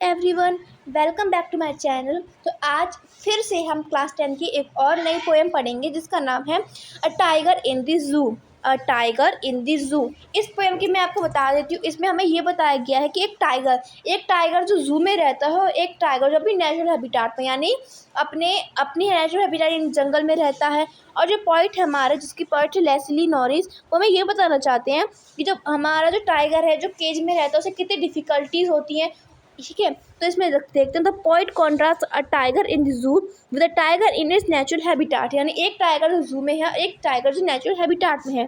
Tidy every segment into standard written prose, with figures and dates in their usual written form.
Everyone, welcome back to my channel. तो आज फिर से हम क्लास 10 की एक और नई पोएम पढ़ेंगे जिसका नाम है a tiger in the zoo. A tiger in the zoo. इस पोएम की मैं आपको बता देती हूँ। इसमें हमें ये बताया गया है कि एक टाइगर जो ज़ू में रहता है, एक टाइगर जो अपनी नेचुरल हैबिटाट में यानी अपने अपनी नेचुरल हैबिटाट यानी जंगल में रहता है। और जो पोइट है हमारे, जिसकी पोइट है लेस्ली नॉरिस, वो हमें ये बताना चाहते हैं कि जो हमारा जो टाइगर है जो केज में रहता है उसे कितनी डिफ़िकल्टीज होती हैं। ठीक है, तो इसमें देखते हैं the poet contrast a tiger in the zoo with a tiger in its natural habitat. यानी एक टाइगर जो जू में है, एक टाइगर जो नेचुरल हैबिटाट में है।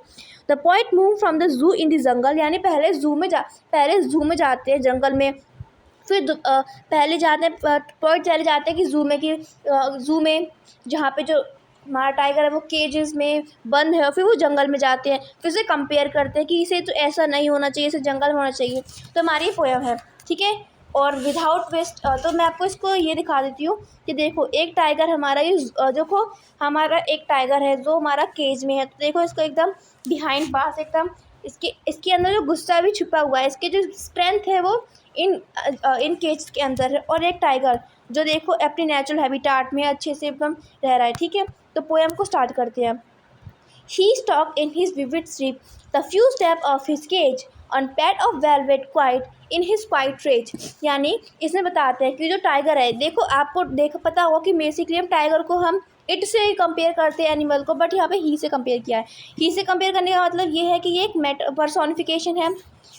The poet move from the zoo in the jungle. यानी पहले जू में जाते हैं जंगल में, फिर पहले जाते हैं पोइट चले जाते हैं कि जू में जहाँ पे जो हमारा टाइगर है वो केजेस में बंद है, और फिर वो जंगल में जाते हैं, फिर से कंपेयर करते हैं कि इसे तो ऐसा नहीं होना चाहिए, इसे जंगल में होना चाहिए। तो हमारी पोएम है, ठीक है। और विदाउट वेस्ट तो मैं आपको इसको ये दिखा देती हूँ कि देखो एक टाइगर हमारा देखो हमारा एक टाइगर है जो हमारा केज में है। तो देखो इसको एकदम बिहाइंड बार्स एकदम इसके अंदर जो गुस्सा भी छुपा हुआ है, इसके जो स्ट्रेंथ है वो इन केज के अंदर है। और एक टाइगर जो देखो अपनी नेचुरल हैबिटाट में अच्छे से एकदम रह रहा है, ठीक है। तो पोएम को स्टार्ट करते हैं। He stalked in his vivid sleep, the few steps of his cage, on pad of velvet quiet in his quiet rage। यानी इसमें बताते हैं कि जो टाइगर है, देखो आपको पता होगा कि बेसिकली हम टाइगर को हम इट से कंपेयर करते हैं एनिमल को, बट यहाँ पे ही से कंपेयर किया है। ही से कंपेयर करने का मतलब ये है कि ये एक पर्सोनिफिकेशन है।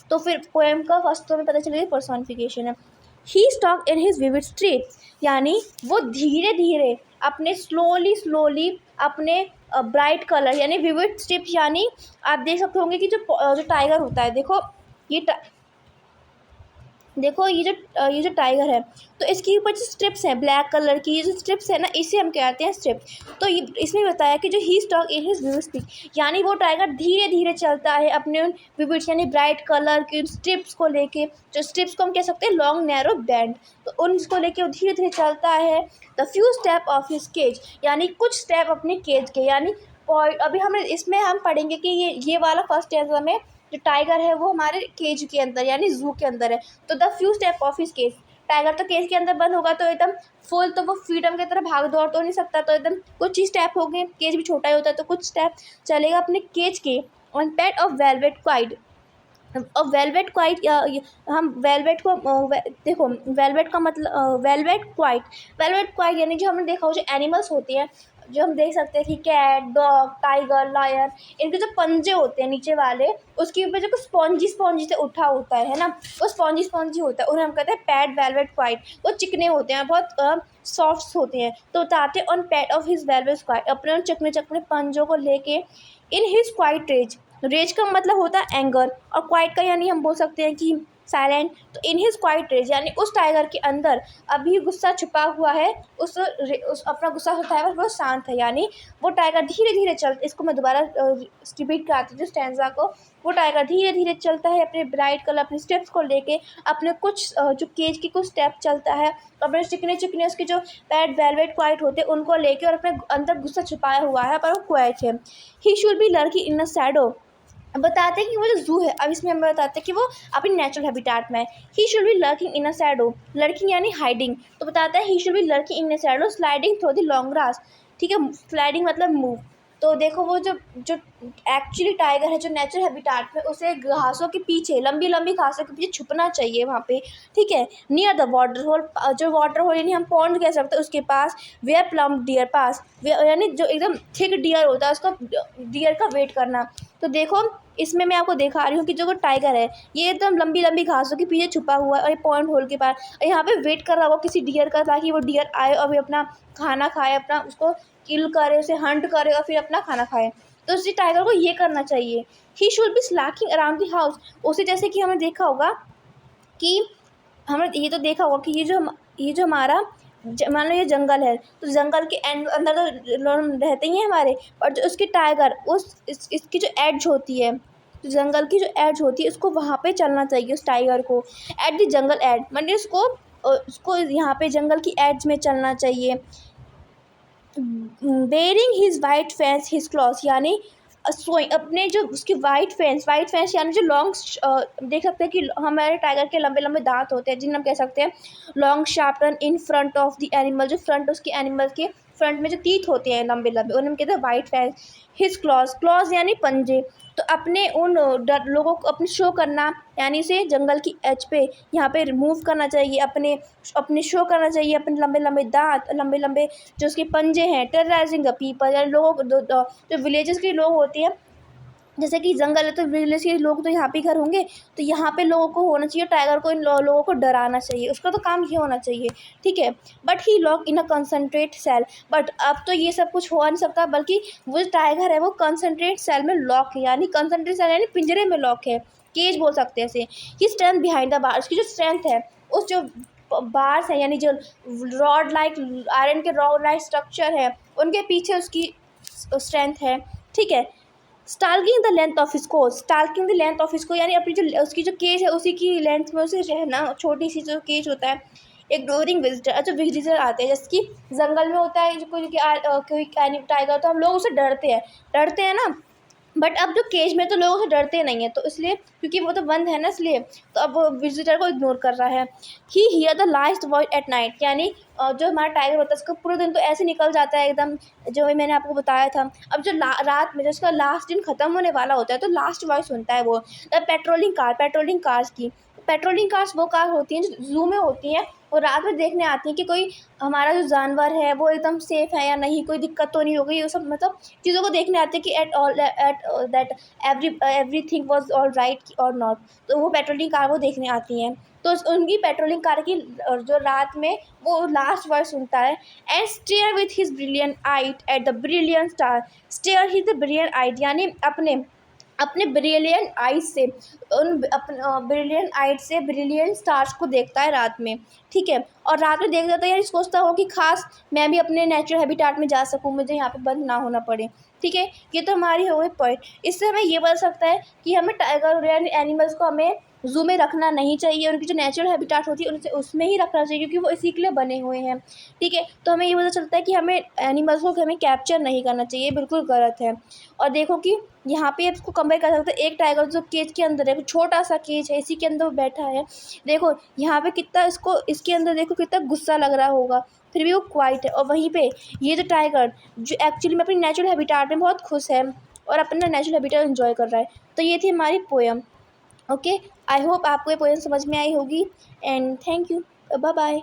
तो फिर पोएम का फर्स्ट तो हमें पता चलेगा पर्सोनिफिकेशन है। He stalks in his vivid street. यानी वो धीरे धीरे अपने स्लोली अपने ब्राइट कलर यानी विविड स्ट्रिप्स, यानी आप देख सकते होंगे कि जो टाइगर होता है, ये ये जो टाइगर है, तो इसके ऊपर जो स्ट्रिप्स हैं ब्लैक कलर की, ये जो स्ट्रिप्स है ना, इसे हम कहते हैं स्ट्रिप। तो ये इसमें बताया कि जो he stalks in his vivid strip, यानी वो टाइगर धीरे धीरे चलता है अपने उन विविड यानी ब्राइट कलर की स्ट्रिप्स को लेके। जो स्ट्रिप्स को हम कह सकते हैं लॉन्ग नैरो बैंड, तो उनको लेके वो धीरे धीरे चलता है। The few step of his cage, यानी कुछ स्टेप अपने केज के, यानी और अभी हमें इसमें हम पढ़ेंगे कि ये वाला फर्स्ट एग्जाम में जो टाइगर है वो हमारे केज के अंदर यानी जू के अंदर है। तो the few step of his cage, tiger तो केज के अंदर बंद होगा तो एकदम फुल, तो वो फ्रीडम की तरह भाग दौड़ तो नहीं सकता, तो एकदम कुछ ही स्टेप हो गए। केज भी छोटा ही होता है तो कुछ स्टेप चलेगा अपने केज के। On pad of velvet quite. और वेलवेट क्वाइट हम वेलवेट को देखो वेलवेट का मतलब वेलवेट क्वाइट यानी जो हमने देखा हो जो एनिमल्स होते हैं, जो हम देख सकते हैं कि कैट, डॉग, टाइगर, लायन, इनके जो पंजे होते हैं नीचे वाले, उसके ऊपर जो कुछ स्पॉन्जी से उठा होता है ना, वो स्पॉन्जी होता है, उन्हें हम कहते हैं पैड वेलवेट क्वाइट। वो चिकने होते हैं, बहुत सॉफ्ट होते हैं। तो बताते हैं on pad of his velvet quiet, अपने उन चिकने चिकने पंजों को लेके in his quiet rage. Rage का मतलब होता है एंगर, और क्वाइट का यानी हम बोल सकते हैं कि साइलेंट। तो इन हिज क्वाइट रेज यानी उस टाइगर के अंदर अभी गुस्सा छुपा हुआ है, उस अपना गुस्सा होता है वो शांत है। यानी वो टाइगर धीरे धीरे इसको मैं दोबारा रिपीट कराती हूँ स्टैंजा को। वो टाइगर धीरे धीरे चलता है अपने ब्राइट कलर अपने स्टेप्स को लेके, अपने कुछ जो केज के कुछ स्टेप चलता है, अपने चिकने चिकने उसके जो पैड वेलवेट क्वाइट होते हैं उनको लेके, और अपने अंदर गुस्सा छुपाया हुआ है पर वो क्वाइट है। He should be lurking in a shadow. बताते हैं कि वो जो जू है, अब इसमें हमें बताते हैं कि वो अपनी नेचुरल हैबिटाट में है। He should B lurking in a shadow. Lurking यानी हाइडिंग, तो बताता है he should B lurking in a shadow sliding through the long grass. ठीक है, स्लाइडिंग मतलब मूव। तो देखो वो जो जो एक्चुअली टाइगर है जो नेचुरल हैबिटाट में, उसे घासों के पीछे लंबी लंबी घासों के पीछे छुपना चाहिए वहाँ पे। ठीक है, नियर द वाटर होल, जो वाटर होल यानी हम पॉन्ड कह सकते हैं उसके पास, वेयर प्लम्प डियर पास, यानी जो एकदम थिक डियर होता है उसका डियर का वेट करना। तो देखो इसमें मैं आपको दिखा रही हूँ कि जो टाइगर है ये एकदम लंबी लंबी घासों के पीछे छुपा हुआ है, और ये पॉइंट होल के पास, और यहाँ पे वेट कर रहा होगा किसी डियर का, ताकि वो डियर आए और भी अपना खाना खाए, अपना उसको किल करे, उसे हंट करे और फिर अपना खाना खाए। तो उसी टाइगर को ये करना चाहिए। ही should B Slaking around the house. उसे जैसे कि हमने देखा होगा कि हमने ये तो देखा होगा कि ये जो हमारा मान लो ये जंगल है, तो जंगल के अंदर तो लोग रहते ही हैं हमारे, और जो उसकी टाइगर इसकी जो एड्ज होती है, तो जंगल की जो एड्ज होती है उसको वहाँ पे चलना चाहिए उस टाइगर को। एट द जंगल एड मतलब उसको यहाँ पे जंगल की एड्ज में चलना चाहिए। Baring his white fangs his claws, यानी सोइंग अपने जो उसकी वाइट फैंस यानी जो लॉन्ग, देख सकते हैं कि हमारे टाइगर के लंबे लंबे दांत होते हैं जिन्हें हम कह सकते हैं long sharpen in front of the animal, जो फ्रंट उसके एनिमल के फ्रंट में जो टीथ होते हैं लंबे लंबे, उन्हें हम कहते हैं वाइट फैंस। हिज क्लॉज यानी पंजे। तो अपने उन लोगों को अपने शो करना यानी से जंगल की एज पे यहाँ पे रिमूव करना चाहिए, अपने अपने शो करना चाहिए अपने लंबे लंबे दांत, लंबे लंबे जो उसके पंजे हैं। टेरराइजिंग द पीपल यानी लोगों को जो विलेजेस के लोग होते हैं, जैसे कि जंगल है तो विलेज के लोग तो यहाँ पे घर होंगे, तो यहाँ पे लोगों को होना चाहिए टाइगर को इन लोगों को डराना चाहिए, उसका तो काम ये होना चाहिए, ठीक है। But he lock in a concentrate cell, but अब तो ये सब कुछ हो नहीं सकता, बल्कि वो जो टाइगर है वो कंसनट्रेट सेल में लॉक है, यानी कंसनट्रेट सेल यानी पिंजरे में लॉक है, केज बोल सकते हैं इसे। ही स्ट्रेंथ बिहाइंड द बार, उसकी जो स्ट्रेंथ है उस जो बार्स है यानी जो रॉड लाइक आयरन के रॉड लाइक स्ट्रक्चर है उनके पीछे उसकी स्ट्रेंथ है, ठीक है। स्टाल्किंग द लेंथ ऑफ इसको, स्टाल्किंग द लेंथ ऑफ इसको यानी अपनी जो उसकी जो केज है उसी की लेंथ में उसे रहना, छोटी सी जो केज होता है। इग्नोरिंग विजिटर, जो विजिटर आते हैं, जैसे कि जंगल में होता है जो कोई टाइगर, तो हम लोग उसे डरते हैं ना। बट अब जो केज में तो लोग उसे डरते नहीं है, तो इसलिए क्योंकि वो तो बंद है ना, इसलिए तो अब वो विजिटर को इग्नोर कर रहा है। He hear the last voice at night, यानी जो हमारा टाइगर होता है उसका पूरे दिन तो ऐसे निकल जाता है एकदम, जो मैंने आपको बताया था। अब जो रात में जो उसका लास्ट दिन ख़त्म होने वाला होता है तो लास्ट वॉइस सुनता है वो द पेट्रोलिंग कार्स की। पेट्रोलिंग कार्स वो कार होती हैं जो जू में होती हैं और रात में देखने आती हैं कि कोई हमारा जो जानवर है वो एकदम सेफ़ है या नहीं, कोई दिक्कत तो नहीं हो गई, ये सब मतलब चीज़ों को देखने आते हैं कि at that everything was all right और नॉट। तो वो पेट्रोलिंग कार वो देखने आती हैं, तो उनकी पेट्रोलिंग कार की जो रात में वो लास्ट वर्ड सुनता है। And stare with his brilliant eye at the brilliant star, stare his the brilliant eye यानी अपने ब्रिलियंट आइज से उन ब्रिलियंट आइज से ब्रिलियंट स्टार्स को देखता है रात में, ठीक है। और रात में देख जाता है यार सोचता हो कि खास मैं भी अपने नेचुरल हैबिटाट में जा सकूं, मुझे यहाँ पे बंद ना होना पड़े, ठीक है। ये तो हमारी हो गई पॉइंट। इससे हमें ये बता सकता है कि हमें टाइगर या एनिमल्स को हमें ज़ू में रखना नहीं चाहिए, उनकी जो नेचुरल हैबिटाट होती है उनसे उसमें ही रखना चाहिए क्योंकि वो इसी के लिए बने हुए हैं, ठीक है। तो हमें ये पता चलता है कि हमें एनिमल्स को हमें कैप्चर नहीं करना चाहिए, बिल्कुल गलत है। और देखो कि यहाँ पे इसको कंपेयर कर सकते हैं, एक टाइगर जो केज के अंदर है, छोटा सा केज है, इसी के अंदर वो बैठा है, देखो यहाँ पे कितना इसको इसके अंदर देखो कितना गुस्सा लग रहा होगा, फिर भी वो क्वाइट है। और वहीं पे ये जो टाइगर जो एक्चुअली में अपनी नेचुरल हैबिटाट में बहुत खुश है और अपना नेचुरल हैबिटाट एंजॉय कर रहा है। तो ये थी हमारी पोएम। ओके, आई होप आपको ये पोएम समझ में आई होगी and thank you, bye bye.